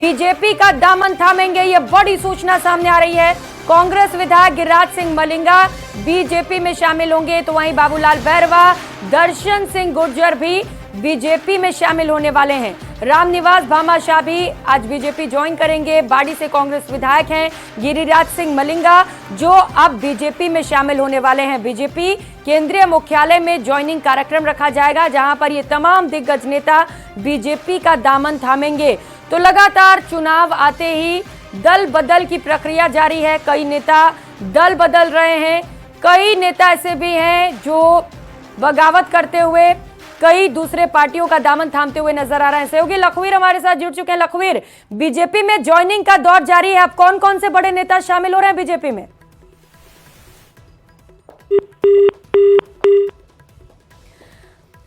BJP का दामन थामेंगे, ये बड़ी सूचना सामने आ रही है। कांग्रेस विधायक गिरिराज सिंह मलिंगा बीजेपी में शामिल होंगे, तो वहीं बाबूलाल बैरवा, दर्शन सिंह गुर्जर भी बीजेपी में शामिल होने वाले हैं। रामनिवास भामाशाह भी आज बीजेपी ज्वाइन करेंगे। बाड़ी से कांग्रेस विधायक हैं गिरिराज सिंह मलिंगा, जो अब बीजेपी में शामिल होने वाले हैं। बीजेपी केंद्रीय मुख्यालय में ज्वाइनिंग कार्यक्रम रखा जाएगा, जहां पर ये तमाम दिग्गज नेता बीजेपी का दामन थामेंगे। तो लगातार चुनाव आते ही दल बदल की प्रक्रिया जारी है। कई नेता दल बदल रहे हैं, कई नेता ऐसे भी हैं जो बगावत करते हुए कई दूसरे पार्टियों का दामन थामते हुए नजर आ रहे हैं। सहयोगी लखवीर हमारे साथ जुड़ चुके हैं। लखवीर, बीजेपी में ज्वाइनिंग का दौर जारी है, अब कौन कौन से बड़े नेता शामिल हो रहे हैं बीजेपी में?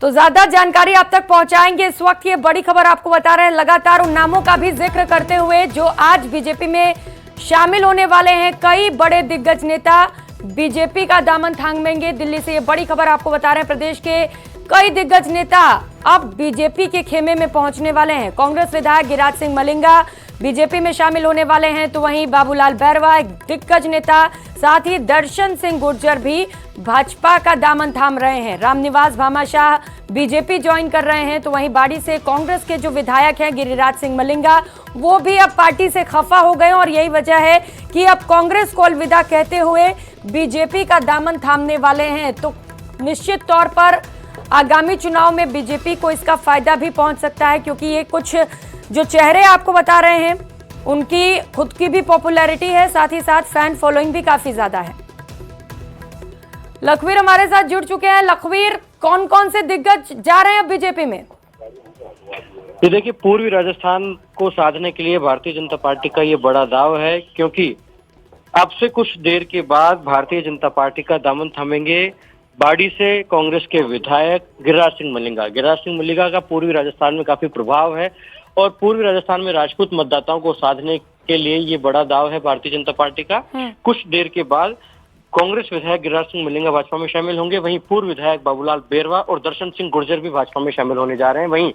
तो ज्यादा जानकारी आप तक पहुंचाएंगे। इस वक्त ये बड़ी खबर आपको बता रहे हैं, लगातार उन नामों का भी जिक्र करते हुए जो आज बीजेपी में शामिल होने वाले हैं। कई बड़े दिग्गज नेता बीजेपी का दामन थामेंगे। दिल्ली से ये बड़ी खबर आपको बता रहे हैं, प्रदेश के कई दिग्गज नेता अब बीजेपी के खेमे में पहुंचने वाले हैं। कांग्रेस विधायक गिरिराज सिंह मलिंगा बीजेपी में शामिल होने वाले हैं, तो वहीं बाबूलाल बैरवा एक दिग्गज नेता, साथ ही दर्शन सिंह गुर्जर भी भाजपा का दामन थाम रहे हैं। रामनिवास भामाशाह बीजेपी ज्वाइन कर रहे हैं, तो वहीं बाड़ी से कांग्रेस के जो विधायक हैं गिरिराज सिंह मलिंगा, वो भी अब पार्टी से खफा हो गए और यही वजह है कि अब कांग्रेस को अलविदा कहते हुए बीजेपी का दामन थामने वाले हैं। तो निश्चित तौर पर आगामी चुनाव में बीजेपी को इसका फायदा भी पहुंच सकता है, क्योंकि ये कुछ जो चेहरे आपको बता रहे हैं उनकी खुद की भी पॉपुलैरिटी है, साथ ही साथ फैन फॉलोइंग भी काफी ज्यादा है। लखवीर हमारे साथ जुड़ चुके हैं। लखवीर, कौन कौन से दिग्गज जा रहे हैं बीजेपी में? ये देखिए, पूर्वी राजस्थान को साधने के लिए भारतीय जनता पार्टी का ये बड़ा दाव है, क्योंकि अब से कुछ देर के बाद भारतीय जनता पार्टी का दामन थामेंगे बाड़ी से कांग्रेस के विधायक गिरिराज सिंह मलिंगा। गिरिराज सिंह मलिंगा का पूर्वी राजस्थान में काफी प्रभाव है और पूर्वी राजस्थान में राजपूत मतदाताओं को साधने के लिए ये बड़ा दाव है भारतीय जनता पार्टी का। कुछ देर के बाद कांग्रेस विधायक गिरिराज सिंह मलिंगा भाजपा में शामिल होंगे, वहीं पूर्व विधायक बाबूलाल बैरवा और दर्शन सिंह गुर्जर भी भाजपा में शामिल होने जा रहे हैं। वहीं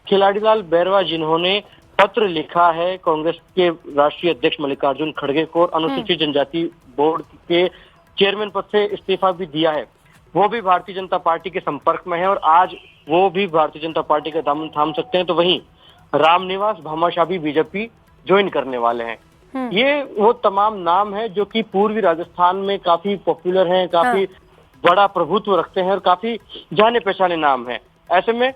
खिलाड़ीलाल बैरवा, जिन्होंने पत्र लिखा है कांग्रेस के राष्ट्रीय अध्यक्ष मल्लिकार्जुन खड़गे को और अनुसूचित जनजाति बोर्ड के चेयरमैन पद से इस्तीफा भी दिया है, वो भी भारतीय जनता पार्टी के संपर्क में है और आज वो भी भारतीय जनता पार्टी का दामन थाम सकते हैं। तो वहीं रामनिवास भामाशाह भी बीजेपी ज्वाइन करने वाले हैं। ये वो तमाम नाम है जो कि पूर्वी राजस्थान में काफी पॉपुलर हैं, काफी बड़ा प्रभुत्व रखते हैं और काफी जाने पहचाने नाम है। ऐसे में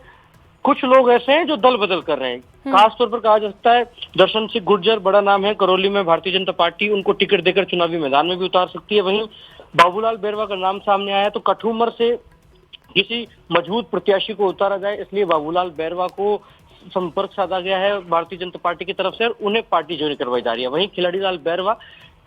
कुछ लोग ऐसे हैं जो दल बदल कर रहे हैं। खासतौर पर कहा जा सकता है दर्शन सिंह गुर्जर बड़ा नाम है, करौली में भारतीय जनता पार्टी उनको टिकट देकर चुनावी मैदान में भी उतार सकती है। वहीं बाबूलाल बैरवा का नाम सामने आया है, तो कठुमर से किसी मजबूत प्रत्याशी को उतारा जाए, इसलिए बाबूलाल बैरवा को संपर्क साधा गया है भारतीय जनता पार्टी की तरफ से और उन्हें पार्टी ज्वाइन करवाई जा रही है। वहीं खिलाड़ीलाल बैरवा,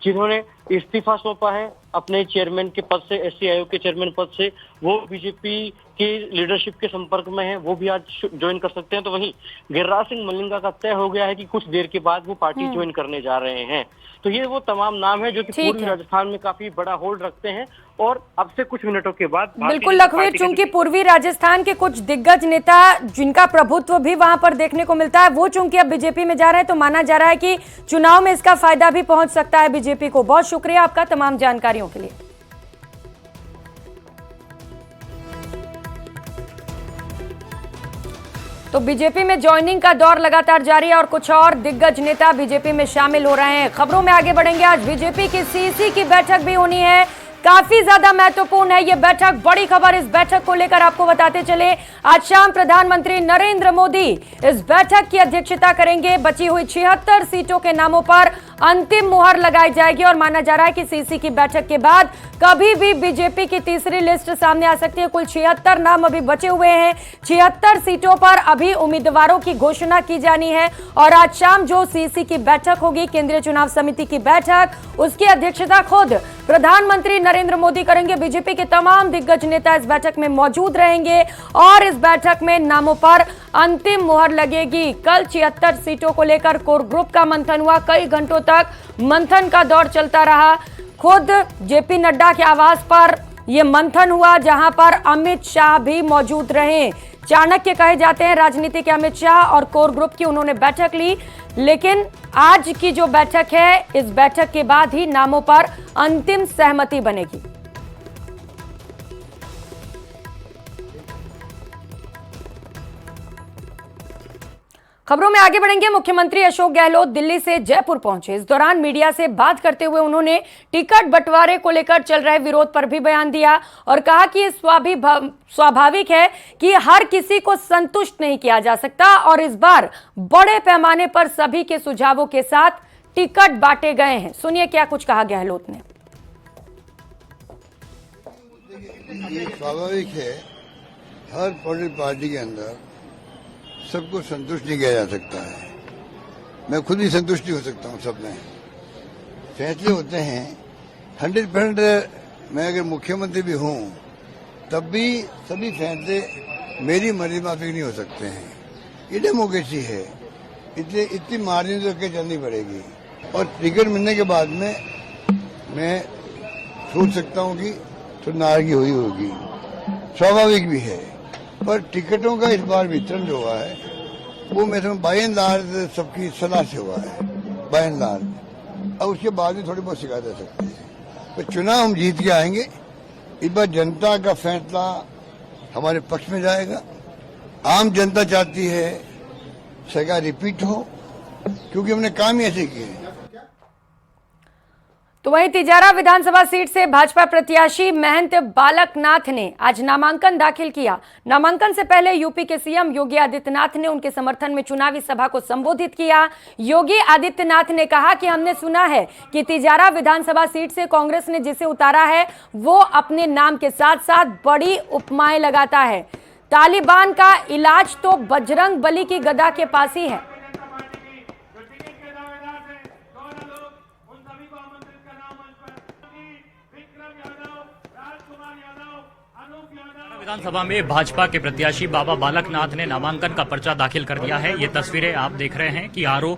जिन्होंने इस्तीफा सौंपा है अपने चेयरमैन के पद से, एससी आयोग के चेयरमैन पद से, वो बीजेपी की लीडरशिप के संपर्क में है, वो भी आज ज्वाइन कर सकते हैं। तो वहीं गिरिराज सिंह मलिंगा का तय हो गया है कि कुछ देर के बाद वो पार्टी ज्वाइन करने जा रहे हैं। तो ये वो तमाम नाम है जो कि पूर्वी राजस्थान में काफी बड़ा होल्ड रखते हैं और अब से कुछ मिनटों के बाद बिल्कुल लखवीर, चूंकि पूर्वी राजस्थान के कुछ दिग्गज नेता जिनका प्रभुत्व भी वहां पर देखने को मिलता है, वो चूंकि अब बीजेपी में जा रहे हैं, तो माना जा रहा है कि चुनाव में इसका फायदा भी पहुंच सकता है बीजेपी को। बहुत शुक्रिया आपका तमाम जानकारियों के लिए। तो बीजेपी में ज्वाइनिंग का दौर लगातार जारी है और कुछ और दिग्गज नेता बीजेपी में शामिल हो रहे हैं। खबरों में आगे बढ़ेंगे। आज बीजेपी की सीसी की बैठक भी होनी है, काफी ज्यादा महत्वपूर्ण है ये बैठक। बड़ी खबर इस बैठक को लेकर आपको बताते चले, आज शाम प्रधानमंत्री नरेंद्र मोदी इस बैठक की अध्यक्षता करेंगे। बची हुई 76 सीटों के नामों पर अंतिम मुहर लगाई जाएगी और माना जा रहा है कि सीसी की बैठक के बाद कभी भी बीजेपी की तीसरी लिस्ट सामने आ सकती है। कुल 76 नाम अभी बचे हुए हैं, 76 सीटों पर अभी उम्मीदवारों की घोषणा की जानी है और आज शाम जो सीसी की बैठक होगी, केंद्रीय चुनाव समिति की बैठक, उसकी अध्यक्षता खुद प्रधानमंत्री नरेंद्र मोदी करेंगे। बीजेपी के तमाम दिग्गज नेता इस बैठक में मौजूद रहेंगे और इस बैठक में नामों पर अंतिम मुहर लगेगी। कल 76 सीटों को लेकर कोर ग्रुप का मंथन हुआ, कई घंटों तक मंथन का दौर चलता रहा। खुद जेपी नड्डा के आवास पर ये मंथन हुआ, जहां पर अमित शाह भी मौजूद रहे। चाणक्य कहे जाते हैं राजनीति के अमित शाह, और कोर ग्रुप की उन्होंने बैठक ली। लेकिन आज की जो बैठक है, इस बैठक के बाद ही नामों पर अंतिम सहमति बनेगी। खबरों में आगे बढ़ेंगे। मुख्यमंत्री अशोक गहलोत दिल्ली से जयपुर पहुंचे। इस दौरान मीडिया से बात करते हुए उन्होंने टिकट बंटवारे को लेकर चल रहे विरोध पर भी बयान दिया और कहा कि स्वाभाविक है कि हर किसी को संतुष्ट नहीं किया जा सकता और इस बार बड़े पैमाने पर सभी के सुझावों के साथ टिकट बांटे गए हैं। सुनिए क्या कुछ कहा गहलोत ने। ये स्वाभाविक है, हर पॉलिटिकल पार्टी के अंदर सबको संतुष्ट नहीं किया जा सकता है। मैं खुद ही संतुष्ट नहीं हो सकता हूँ। सब में फैसले होते हैं 100%। मैं अगर मुख्यमंत्री भी हूँ तब भी सभी फैसले मेरी मर्जी माफिक नहीं हो सकते हैं। ये डेमोक्रेसी है, इसलिए इतनी मार्जिन तो के चलनी पड़ेगी। और टिकट मिलने के बाद में मैं सोच सकता हूँ कि तो नाराजगी हुई होगी, स्वाभाविक भी है। पर टिकटों का इस बार वितरण जो हुआ है वो मैं समझ बाय एंड लार्ज सबकी सलाह से हुआ है, बाय एंड लार्ज। अब उसके बाद में थोड़ी बहुत शिकायत आ सकती है। तो चुनाव हम जीत के आएंगे। इस बार जनता का फैसला हमारे पक्ष में जाएगा। आम जनता चाहती है सरकार रिपीट हो, क्योंकि हमने काम ही ऐसे किए हैं। तो वहीं तिजारा विधानसभा सीट से भाजपा प्रत्याशी महंत बालक नाथ ने आज नामांकन दाखिल किया। नामांकन से पहले यूपी के सीएम योगी आदित्यनाथ ने उनके समर्थन में चुनावी सभा को संबोधित किया। योगी आदित्यनाथ ने कहा कि हमने सुना है कि तिजारा विधानसभा सीट से कांग्रेस ने जिसे उतारा है वो अपने नाम के साथ साथ बड़ी उपमाएं लगाता है। तालिबान का इलाज तो बजरंग बली की गदा के पास ही है। विधानसभा में भाजपा के प्रत्याशी बाबा बालकनाथ ने नामांकन का पर्चा दाखिल कर दिया है। ये तस्वीरें आप देख रहे हैं कि आरओ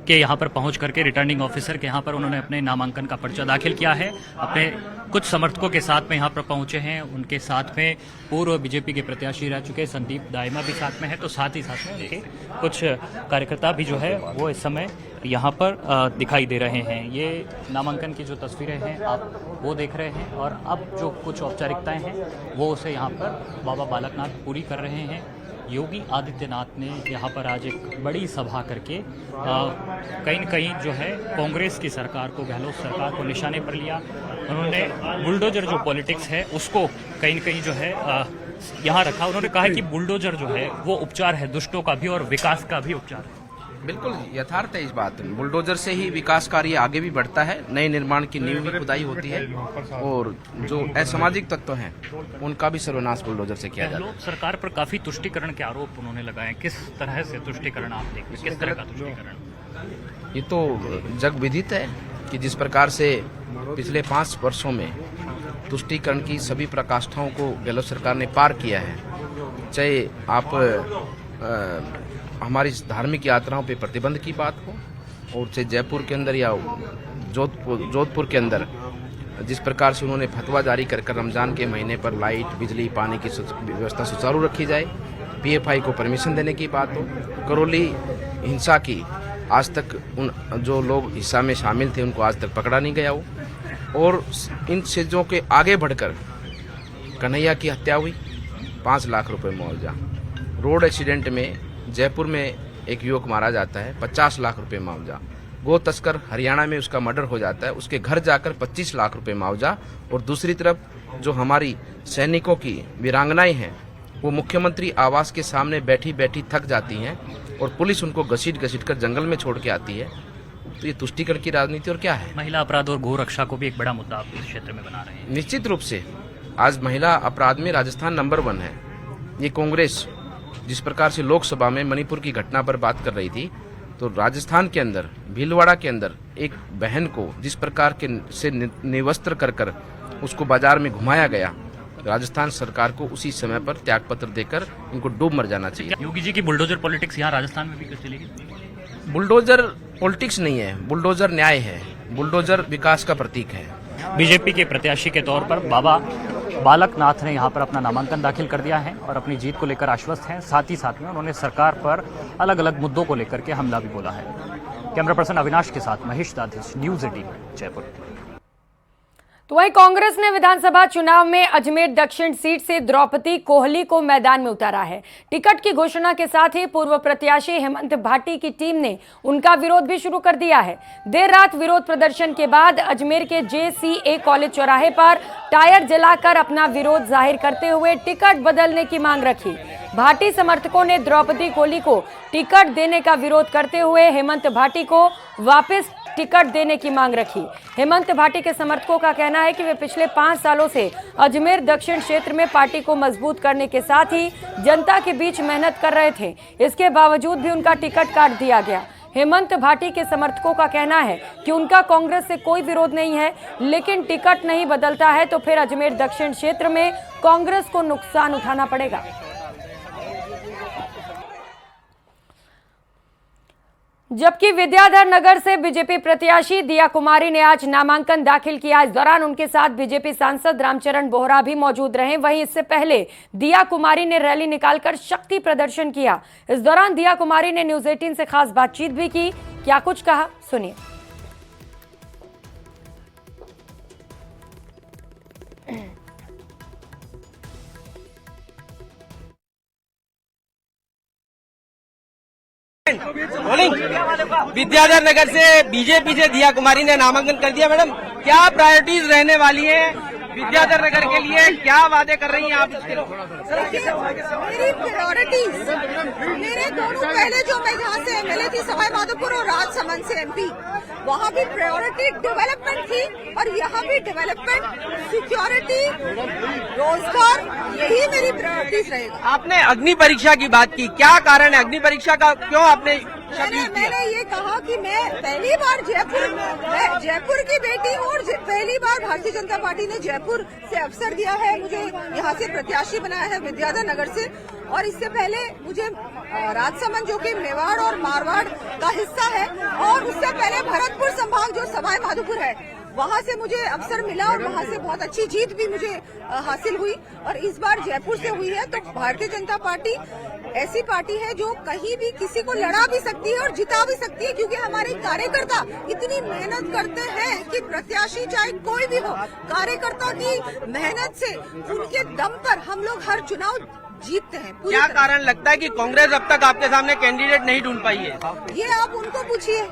के यहाँ पर पहुंच करके रिटर्निंग ऑफिसर के यहाँ पर उन्होंने अपने नामांकन का पर्चा दाखिल किया है। अपने कुछ समर्थकों के साथ में यहाँ पर पहुंचे हैं। उनके साथ में पूर्व बीजेपी के प्रत्याशी रह चुके संदीप दाइमा भी साथ में है, तो साथ ही साथ में उनके कुछ कार्यकर्ता भी जो है वो इस समय यहाँ पर दिखाई दे रहे हैं। ये नामांकन की जो तस्वीरें हैं आप वो देख रहे हैं और अब जो कुछ औपचारिकताएं हैं वो उसे यहाँ पर बाबा बालकनाथ पूरी कर रहे हैं। योगी आदित्यनाथ ने यहाँ पर आज एक बड़ी सभा करके कहीं न कहीं जो है कांग्रेस की सरकार को, गहलोत सरकार को निशाने पर लिया। उन्होंने बुलडोजर जो पॉलिटिक्स है उसको कहीं न कहीं जो है यहाँ रखा। उन्होंने कहा कि बुलडोजर जो है वो उपचार है दुष्टों का भी और विकास का भी उपचार है। बिल्कुल यथार्थ है इस बात। बुलडोजर से ही विकास कार्य आगे भी बढ़ता है, नए निर्माण की नींव भी खुदाई होती है और जो असामाजिक तत्व हैं उनका भी सर्वनाश बुलडोजर से किया जाता है। सरकार पर काफी तुष्टिकरण के आरोप उन्होंने लगाए। किस तरह से तुष्टिकरण आप देखते हैं? किस तरह का तुष्टिकरण? ये तो जग विदित है कि जिस प्रकार से पिछले 5 वर्षों में तुष्टिकरण की सभी प्रकाष्ठाओं को गहलोत सरकार ने पार किया है। चाहे आप हमारी धार्मिक यात्राओं पे प्रतिबंध की बात हो और चाहे जयपुर के अंदर या जोधपुर के अंदर जिस प्रकार से उन्होंने फतवा जारी कर रमजान के महीने पर लाइट, बिजली, पानी की व्यवस्था सुचारू रखी जाए, पीएफआई को परमिशन देने की बात हो, करौली हिंसा की आज तक उन जो लोग हिस्सा में शामिल थे उनको आज तक पकड़ा नहीं गया हो, और इन चीज़ों के आगे बढ़कर कन्हैया की हत्या हुई, 5 लाख रुपए मुआवजा। रोड एक्सीडेंट में जयपुर में एक युवक मारा जाता है, 50 लाख रुपए मुआवजा। गो तस्कर हरियाणा में उसका मर्डर हो जाता है, उसके घर जाकर 25 लाख रुपए मुआवजा। और दूसरी तरफ जो हमारी सैनिकों की वीरांगनाएं हैं वो मुख्यमंत्री आवास के सामने बैठी बैठी थक जाती हैं और पुलिस उनको घसीट कर जंगल में छोड़ के आती है। तो ये तुष्टिकरण की राजनीति और क्या है? महिला अपराध और गौ रक्षा को भी एक बड़ा मुद्दा आप इस क्षेत्र में बना रहे हैं। निश्चित रूप से आज महिला अपराध में राजस्थान नंबर 1 है। ये कांग्रेस जिस प्रकार से लोकसभा में मणिपुर की घटना पर बात कर रही थी, तो राजस्थान के अंदर भीलवाड़ा के अंदर एक बहन को जिस प्रकार के से निवस्त्र कर उसको बाजार में घुमाया गया, राजस्थान सरकार को उसी समय पर त्यागपत्र देकर उनको डूब मर जाना चाहिए। योगी जी की बुलडोजर पॉलिटिक्स यहाँ राजस्थान में भी क्यों चलेगी? बुलडोजर पॉलिटिक्स नहीं है, बुलडोजर न्याय है, बुलडोजर विकास का प्रतीक है। बीजेपी के प्रत्याशी के तौर पर बाबा बालक नाथ ने यहाँ पर अपना नामांकन दाखिल कर दिया है और अपनी जीत को लेकर आश्वस्त हैं। साथ ही साथ में उन्होंने सरकार पर अलग अलग मुद्दों को लेकर के हमला भी बोला है। कैमरा पर्सन अविनाश के साथ महेश दाधिश, न्यूज़ 18 जयपुर। तो वहीं कांग्रेस ने विधानसभा चुनाव में अजमेर दक्षिण सीट से द्रौपदी कोहली को मैदान में उतारा है। टिकट की घोषणा के साथ ही पूर्व प्रत्याशी हेमंत भाटी की टीम ने उनका विरोध भी शुरू कर दिया है। देर रात विरोध प्रदर्शन के बाद अजमेर के JCA कॉलेज चौराहे पर टायर जलाकर अपना विरोध जाहिर करते हुए टिकट बदलने की मांग रखी। भाटी समर्थकों ने द्रौपदी कोहली को टिकट देने का विरोध करते हुए हेमंत भाटी को वापस टिकट देने की मांग रखी। हेमंत भाटी के समर्थकों का कहना है कि वे पिछले 5 सालों से अजमेर दक्षिण क्षेत्र में पार्टी को मजबूत करने के साथ ही जनता के बीच मेहनत कर रहे थे। इसके बावजूद भी उनका टिकट काट दिया गया। हेमंत भाटी के समर्थकों का कहना है कि उनका कांग्रेस से कोई विरोध नहीं है, लेकिन टिकट नहीं बदलता है तो फिर अजमेर दक्षिण क्षेत्र में कांग्रेस को नुकसान उठाना पड़ेगा। जबकि विद्याधर नगर से बीजेपी प्रत्याशी दिया कुमारी ने आज नामांकन दाखिल किया। इस दौरान उनके साथ बीजेपी सांसद रामचरण बोहरा भी मौजूद रहे। वहीं इससे पहले दिया कुमारी ने रैली निकालकर शक्ति प्रदर्शन किया। इस दौरान दिया कुमारी ने न्यूज़ 18 से खास बातचीत भी की। क्या कुछ कहा, सुनिए। विद्याधर नगर से बीजेपी से दिया कुमारी ने नामांकन कर दिया। मैडम, क्या प्रायोरिटीज रहने वाली है विद्याधर नगर के लिए, क्या वादे कर रही हैं आप इसके लिए? मेरी प्रायोरिटीज, मेरे दोनों पहले जो मैं यहाँ से MLA थी सवाई माधोपुर और राजसमंद से MP, वहाँ भी प्रायोरिटी डेवलपमेंट थी और यहाँ भी डेवलपमेंट, सिक्योरिटी, रोजगार, यही मेरी प्रायोरिटीज रहेगा। आपने अग्नि परीक्षा की बात की, क्या कारण है अग्नि परीक्षा का, क्यों आपने मैंने ये कहा कि मैं पहली बार जयपुर की बेटी हूँ और पहली बार भारतीय जनता पार्टी ने जयपुर से अवसर दिया है, मुझे यहाँ से प्रत्याशी बनाया है विद्याधर नगर से। और इससे पहले मुझे राजसमंद जो कि मेवाड़ और मारवाड़ का हिस्सा है, और उससे पहले भरतपुर संभाग जो सवाई माधोपुर है, वहाँ से मुझे अवसर मिला और वहाँ से बहुत अच्छी जीत भी मुझे हासिल हुई। और इस बार जयपुर से हुई है। तो भारतीय जनता पार्टी ऐसी पार्टी है जो कहीं भी किसी को लड़ा भी सकती है और जिता भी सकती है, क्योंकि हमारे कार्यकर्ता इतनी मेहनत करते हैं कि प्रत्याशी चाहे कोई भी हो, कार्यकर्ता की मेहनत से, उनके दम पर हम लोग हर चुनाव जीतते हैं। क्या कारण लगता है कि कांग्रेस अब तक आपके सामने कैंडिडेट नहीं ढूंढ पाई है? ये आप उनको पूछिए,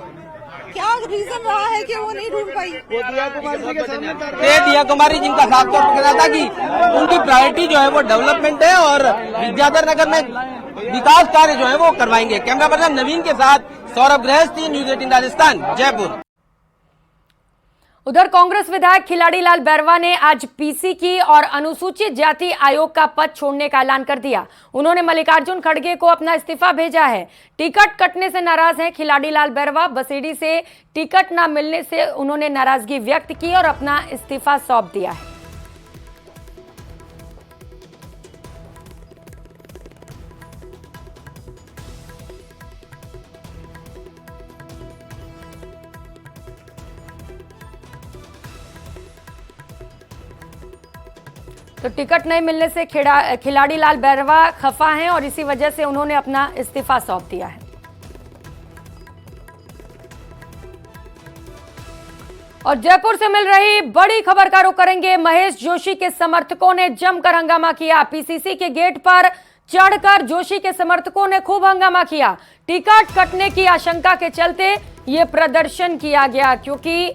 क्या रीजन रहा है कि वो नहीं ढूंढ पाई। दिया कुमारी जिनका साफ तौर पर कहना था कि उनकी प्रायोरिटी जो है वो डेवलपमेंट है और विद्याधर नगर में विकास कार्य जो है वो करवाएंगे। कैमरा पर्सन नवीन के साथ सौरभ गृहस्थी, न्यूज़ 18 राजस्थान, जयपुर। उधर कांग्रेस विधायक खिलाड़ीलाल बैरवा ने आज PC की और अनुसूचित जाति आयोग का पद छोड़ने का ऐलान कर दिया। उन्होंने मल्लिकार्जुन खड़गे को अपना इस्तीफा भेजा है। टिकट कटने से नाराज हैं खिलाड़ीलाल बैरवा। बसेड़ी से टिकट न मिलने से उन्होंने नाराजगी व्यक्त की और अपना इस्तीफा सौंप दिया है। तो टिकट नहीं मिलने से खिलाड़ीलाल बैरवा खफा हैं और इसी वजह से उन्होंने अपना इस्तीफा सौंप दिया है। और जयपुर से मिल रही बड़ी खबर का रुख करेंगे। महेश जोशी के समर्थकों ने जमकर हंगामा किया। PCC के गेट पर चढ़कर जोशी के समर्थकों ने खूब हंगामा किया। टिकट कटने की आशंका के चलते ये प्रदर्शन किया गया, क्योंकि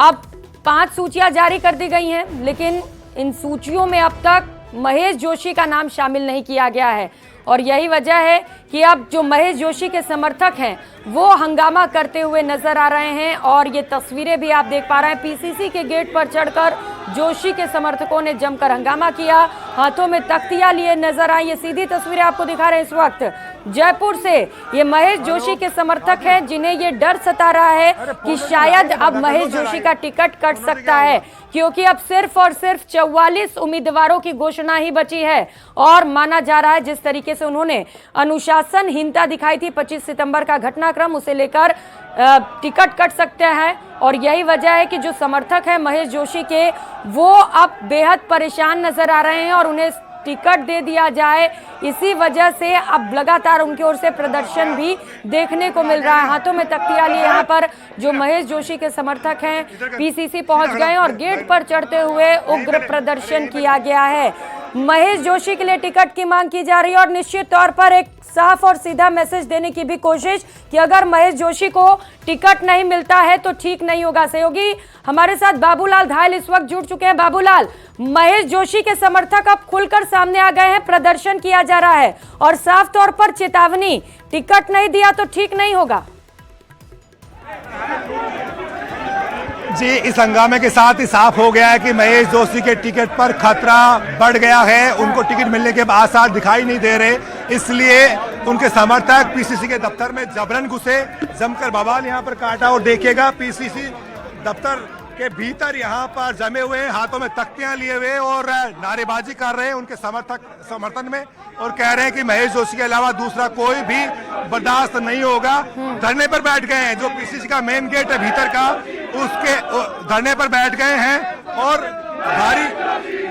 अब 5 सूचियां जारी कर दी गई हैं, लेकिन इन सूचियों में अब तक महेश जोशी का नाम शामिल नहीं किया गया है। और यही वजह है कि अब जो महेश जोशी के समर्थक हैं वो हंगामा करते हुए नजर आ रहे हैं। और ये तस्वीरें भी आप देख पा रहे हैं। PCC के गेट पर चढ़कर जोशी के समर्थकों ने जमकर हंगामा किया, हाथों में तख्तियां लिए नजर आए। ये सीधी तस्वीरें आपको दिखा रहे हैं इस वक्त जयपुर से। ये महेश जोशी के समर्थक हैं जिन्हें ये डर सता रहा है कि शायद अब महेश जोशी का टिकट कट सकता है, क्योंकि अब सिर्फ और सिर्फ 44 उम्मीदवारों की घोषणा ही बची है। और माना जा रहा है जिस तरीके से उन्होंने अनुशासनहीनता दिखाई थी 25 सितंबर का घटनाक्रम, उसे लेकर टिकट कट सकते हैं। और यही वजह है कि जो समर्थक हैं महेश जोशी के, वो अब बेहद परेशान नजर आ रहे हैं और उन्हें टिकट दे दिया जाए, इसी वजह से अब लगातार उनकी ओर से प्रदर्शन भी देखने को मिल रहा है। हाथों में तख्तियां लिए यहाँ पर जो महेश जोशी के समर्थक हैं पीसीसी पहुंच गए और गेट पर चढ़ते हुए उग्र प्रदर्शन किया गया है। महेश जोशी के लिए टिकट की मांग की जा रही है और निश्चित तौर पर एक साफ और सीधा मैसेज देने की भी कोशिश कि अगर महेश जोशी को टिकट नहीं मिलता है तो ठीक नहीं होगा। सहयोगी हमारे साथ बाबूलाल धायल इस वक्त जुड़ चुके हैं। बाबूलाल, महेश जोशी के समर्थक अब खुलकर सामने आ गए हैं, प्रदर्शन किया जा रहा है और साफ तौर पर चेतावनी, टिकट नहीं दिया तो ठीक नहीं होगा। जी, इस हंगामे के साथ ही साफ हो गया है कि महेश जोशी के टिकट पर खतरा बढ़ गया है। उनको टिकट मिलने के आसार दिखाई नहीं दे रहे, इसलिए उनके समर्थक पीसीसी के दफ्तर में जबरन घुसे, जमकर बवाल यहां पर काटा। और देखिएगा पीसीसी दफ्तर के भीतर यहां पर जमे हुए हैं, हाथों में तख्तियां लिए हुए और नारेबाजी कर रहे हैं उनके समर्थन में और कह रहे हैं कि महेश जोशी के अलावा दूसरा कोई भी बर्दाश्त नहीं होगा। धरने पर बैठ गए हैं, जो पीसीसी का मेन गेट है भीतर का, उसके धरने पर बैठ गए हैं और भारी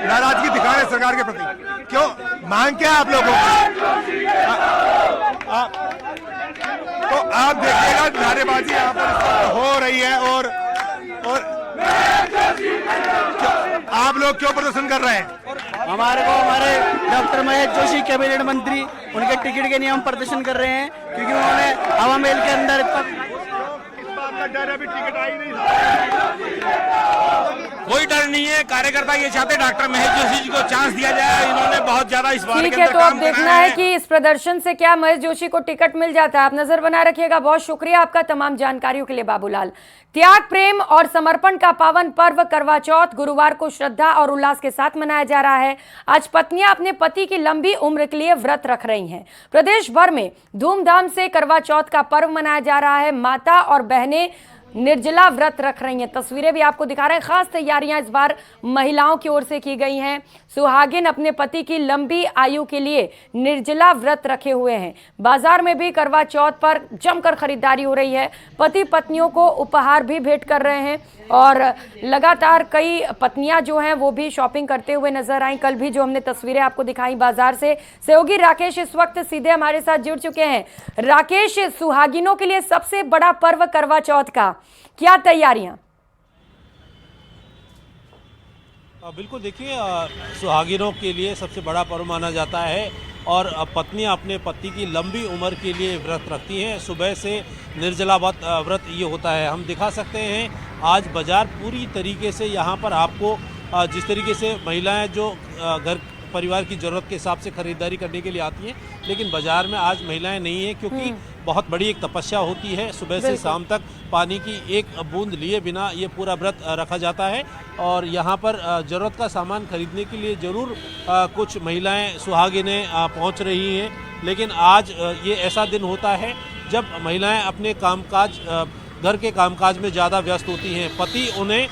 नाराजगी दिखा रहे हैं सरकार के प्रति। क्यों, मांग क्या है आप लोगों की? तो आप देखिएगा नारेबाजी यहाँ पर हो रही है और आप लोग क्यों प्रदर्शन कर रहे हैं? हमारे डॉक्टर महेश जोशी कैबिनेट मंत्री उनके टिकट के नियम प्रदर्शन कर रहे हैं क्योंकि उन्होंने हवा महल के अंदर डर अभी टिकट आई नहीं। कोई डर नहीं है, कार्यकर्ता ये चाहते डॉक्टर महेश जोशी जी को चांस दिया जाए। इन्होंने बहुत ज्यादा इस बार ठीक है, तो अब देखना है कि इस प्रदर्शन से क्या महेश जोशी को टिकट मिल जाता है। आप नजर बनाए रखिएगा। बहुत शुक्रिया आपका तमाम जानकारियों के लिए बाबूलाल। त्याग, प्रेम और समर्पण का पावन पर्व करवा चौथ गुरुवार को श्रद्धा और उल्लास के साथ मनाया जा रहा है। आज पत्नियां अपने पति की लंबी उम्र के लिए व्रत रख रही हैं। प्रदेश भर में धूमधाम से करवा चौथ का पर्व मनाया जा रहा है। माता और बहनें निर्जला व्रत रख रही हैं। तस्वीरें भी आपको दिखा रहे हैं। खास तैयारियां इस बार महिलाओं की ओर से की गई हैं। सुहागिन अपने पति की लंबी आयु के लिए निर्जला व्रत रखे हुए हैं। बाजार में भी करवा चौथ पर जमकर खरीदारी हो रही है। पति पत्नियों को उपहार भी भेंट कर रहे हैं और लगातार कई पत्नियां जो हैं वो भी शॉपिंग करते हुए नजर आई। कल भी जो हमने तस्वीरें आपको दिखाई बाजार से। सहयोगी राकेश इस वक्त सीधे हमारे साथ जुड़ चुके हैं। राकेश, सुहागिनों के लिए सबसे बड़ा पर्व करवा चौथ का, क्या तैयारियां? बिल्कुल, देखिए सुहागिनों के लिए सबसे बड़ा पर्व माना जाता है और पत्नियां अपने पति की लंबी उम्र के लिए व्रत रखती हैं। सुबह से निर्जला व्रत ये होता है। हम दिखा सकते हैं आज बाजार पूरी तरीके से यहाँ पर आपको जिस तरीके से महिलाएं जो घर परिवार की ज़रूरत के हिसाब से खरीदारी करने के लिए आती हैं, लेकिन बाज़ार में आज महिलाएं नहीं हैं क्योंकि बहुत बड़ी एक तपस्या होती है। सुबह से शाम तक पानी की एक बूंद लिए बिना ये पूरा व्रत रखा जाता है और यहाँ पर ज़रूरत का सामान खरीदने के लिए ज़रूर कुछ महिलाएं सुहागिनें पहुँच रही हैं। लेकिन आज ये ऐसा दिन होता है जब महिलाएं अपने कामकाज घर के कामकाज में ज़्यादा व्यस्त होती हैं। पति उन्हें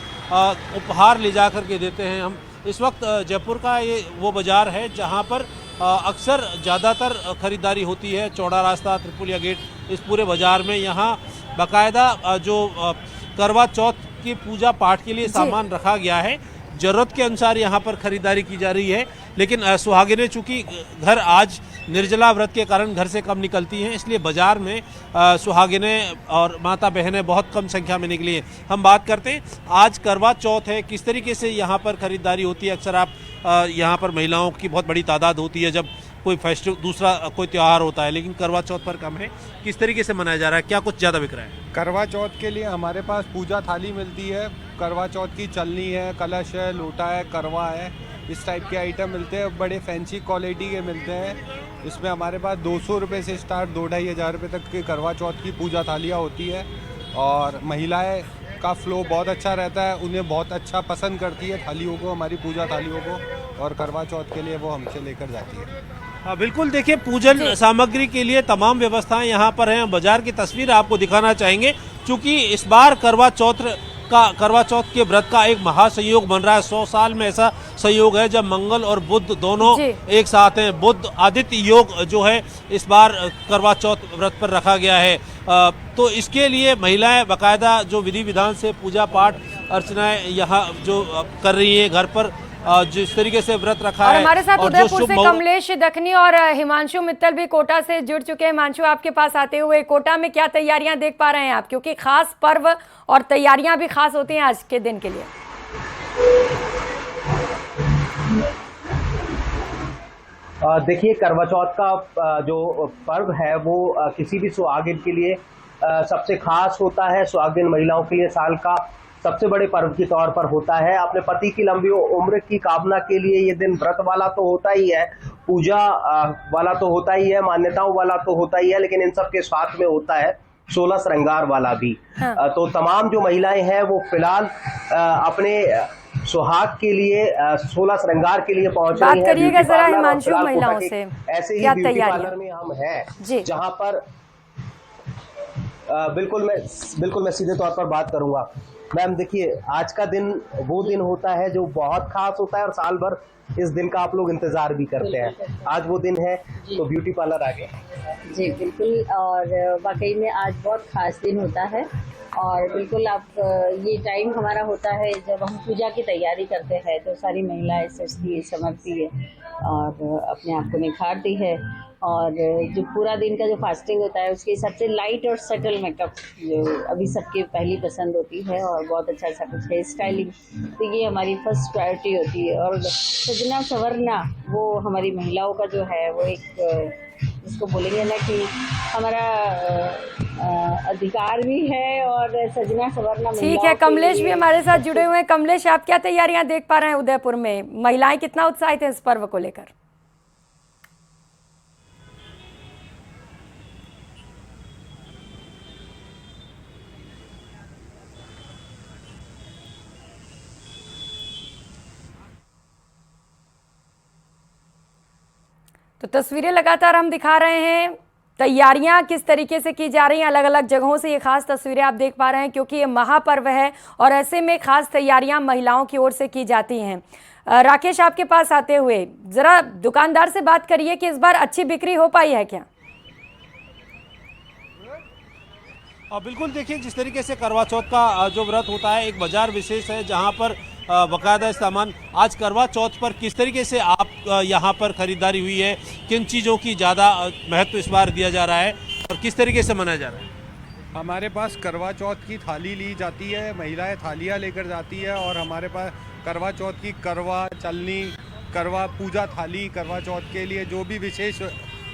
उपहार ले जा कर के देते हैं। हम इस वक्त जयपुर का ये वो बाज़ार है जहाँ पर अक्सर ज़्यादातर खरीदारी होती है। चौड़ा रास्ता, त्रिपुलिया गेट, इस पूरे बाज़ार में यहाँ बाकायदा जो करवा चौथ की पूजा पाठ के लिए सामान रखा गया है। ज़रूरत के अनुसार यहाँ पर खरीदारी की जा रही है। लेकिन सुहागिनें चूँकि घर आज निर्जला व्रत के कारण घर से कम निकलती हैं, इसलिए बाज़ार में सुहागिनें और माता बहनें बहुत कम संख्या में निकली हैं। हम बात करते हैं, आज करवा चौथ है, किस तरीके से यहाँ पर खरीदारी होती है? अक्सर आप यहाँ पर महिलाओं की बहुत बड़ी तादाद होती है जब कोई फेस्टिव दूसरा कोई त्यौहार होता है, लेकिन करवा चौथ पर कम है। किस तरीके से मनाया जा रहा है? क्या कुछ ज़्यादा बिक रहा है? करवा चौथ के लिए हमारे पास पूजा थाली मिलती है। करवा चौथ की चलनी है, कलश है, लोटा है, करवा है, इस टाइप के आइटम मिलते हैं। बड़े फैंसी क्वालिटी के मिलते हैं। इसमें हमारे पास 200 रुपये से स्टार्ट 2-2.5 हज़ार रुपये तक की करवा चौथ की पूजा थालियाँ होती है और महिलाएं का फ्लो बहुत अच्छा रहता है। उन्हें बहुत अच्छा पसंद करती है थालियों को, हमारी पूजा थालियों को, और करवा चौथ के लिए वो हमसे लेकर जाती है। बिल्कुल, देखिए पूजन सामग्री के लिए तमाम व्यवस्थाएं यहाँ पर हैं। बाजार की तस्वीर आपको दिखाना चाहेंगे क्योंकि इस बार करवा चौथ के व्रत का एक महासंयोग बन रहा है। 100 साल में ऐसा संयोग है जब मंगल और बुध दोनों एक साथ हैं। बुध आदित्य योग जो है इस बार करवा चौथ व्रत पर रखा गया है। तो इसके लिए महिलाएं बाकायदा जो विधि विधान से पूजा पाठ अर्चनाएं यहाँ जो कर रही हैं घर पर, जिस तरीके से व्रत रखा और है। हमारे साथ और जो उदयपुर शुभ से मुहूर्त- कमलेश दखनी और हिमांशु मित्तल भी कोटा से जुड़ चुके हैं। हिमांशु, आपके पास आते हुए कोटा में क्या तैयारियां देख पा रहे हैं आप, क्योंकि खास पर्व और तैयारियां भी खास होती हैं आज के दिन के लिए? देखिए, करवा चौथ का जो पर्व है वो किसी भी सुहागिन के लिए सबसे खास होता है। सुहागिन महिलाओं के लिए साल का सबसे बड़े पर्व के तौर पर होता है। अपने पति की लंबी उम्र की कामना के लिए ये दिन व्रत वाला तो होता ही है, पूजा वाला तो होता ही है, मान्यताओं वाला तो होता ही है, लेकिन इन सब के साथ में होता है 16 श्रृंगार वाला भी। हाँ। तो तमाम जो महिलाएं हैं वो फिलहाल अपने सुहाग के लिए 16 श्रृंगार के लिए पहुंच रही हैं। बात करिएगा जरा हिमांशु महिलाओं से, ऐसे ही ब्यूटी पार्लर में हम हैं जहां पर बिल्कुल मैं सीधे तौर पर बात करूंगा। मैम देखिए, आज का दिन वो दिन होता है जो बहुत खास होता है और साल भर इस दिन का आप लोग इंतजार भी करते हैं। आज वो दिन है, तो ब्यूटी पार्लर आ गए। जी बिल्कुल, और वाकई में आज बहुत खास दिन होता है। और बिल्कुल आप ये टाइम हमारा होता है जब हम पूजा की तैयारी करते हैं, तो सारी महिलाएं सजती है, संवरती है और अपने आप को निखारती है। और जो पूरा दिन का जो फास्टिंग होता है उसके सबसे लाइट और सटल मेकअप जो अभी सबकी पहली पसंद होती है, और बहुत अच्छा सा कुछ हेयर स्टाइलिंग, तो ये हमारी फर्स्ट प्रायोरिटी होती है। और सजना संवरना वो हमारी महिलाओं का जो है वो एक इसको बोलेंगे ना कि हमारा अधिकार भी है, और सजना संवरना। ठीक है, कमलेश भी हमारे साथ जुड़े हुए हैं। कमलेश, आप क्या तैयारियां देख पा रहे हैं उदयपुर में? महिलाएं कितना उत्साहित हैं इस पर्व को लेकर? तो तस्वीरें लगातार हम दिखा रहे हैं, तैयारियां किस तरीके से की जा रही हैं अलग अलग जगहों से। ये खास तस्वीरें आप देख पा रहे हैं क्योंकि ये महापर्व है और ऐसे में खास तैयारियां महिलाओं की ओर से की जाती हैं। राकेश, आपके पास आते हुए जरा दुकानदार से बात करिए कि इस बार अच्छी बिक्री हो पाई है क्या? बिल्कुल, देखिए जिस तरीके से करवा चौथ का जो व्रत होता है, एक बाजार विशेष है जहां पर बाकायदा सामान, आज करवा चौथ पर किस तरीके से आप यहाँ पर खरीदारी हुई है, किन चीज़ों की ज़्यादा महत्व इस बार दिया जा रहा है और किस तरीके से मनाया जा रहा है? हमारे पास करवा चौथ की थाली ली जाती है, महिलाएं थालियाँ लेकर जाती है, और हमारे पास करवा चौथ की करवा चलनी, करवा पूजा थाली, करवा चौथ के लिए जो भी विशेष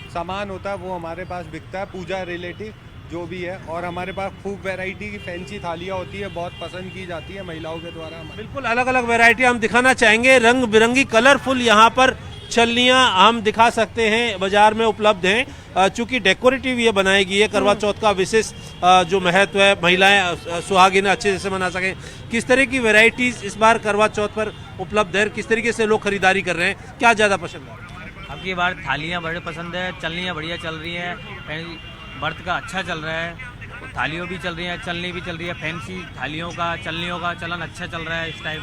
सामान होता है वो हमारे पास बिकता है, पूजा रिलेटिव जो भी है। और हमारे पास खूब वैरायटी की फैंसी थालियाँ होती है, बहुत पसंद की जाती है महिलाओं के द्वारा। बिल्कुल अलग अलग वैरायटी हम दिखाना चाहेंगे, रंग बिरंगी कलरफुल यहाँ पर छल्लियाँ हम दिखा सकते हैं, बाजार में उपलब्ध हैं। चूँकि डेकोरेटिव ये बनाई गई है, करवा चौथ का विशेष जो महत्व है, महिलाएं सुहागिन अच्छे से मना सकें। किस तरह की वैरायटीज इस बार करवा चौथ पर उपलब्ध है, किस तरीके से लोग खरीदारी कर रहे हैं, क्या ज़्यादा पसंद है? अब की बार थालियाँ बड़े पसंद है, चलनियाँ बढ़िया चल रही हैं, व्रत का अच्छा चल रहा है, तो थालियों भी चल रही है, चलनी भी चल रही है, फैंसी थालियों का चलनियों का चलन अच्छा चल रहा है इस टाइम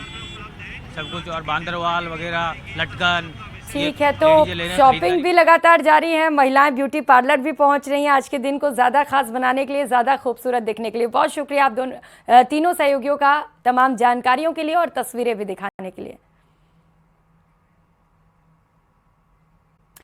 सब कुछ। और बांदरवाल वगैरह, लटकन। ठीक है, तो शॉपिंग भी लगातार जारी है, महिलाएं ब्यूटी पार्लर भी पहुंच रही हैं आज के दिन को ज़्यादा खास बनाने के लिए, ज़्यादा खूबसूरत दिखने के लिए। बहुत शुक्रिया आप तीनों सहयोगियों का तमाम जानकारियों के लिए और तस्वीरें भी दिखाने के लिए।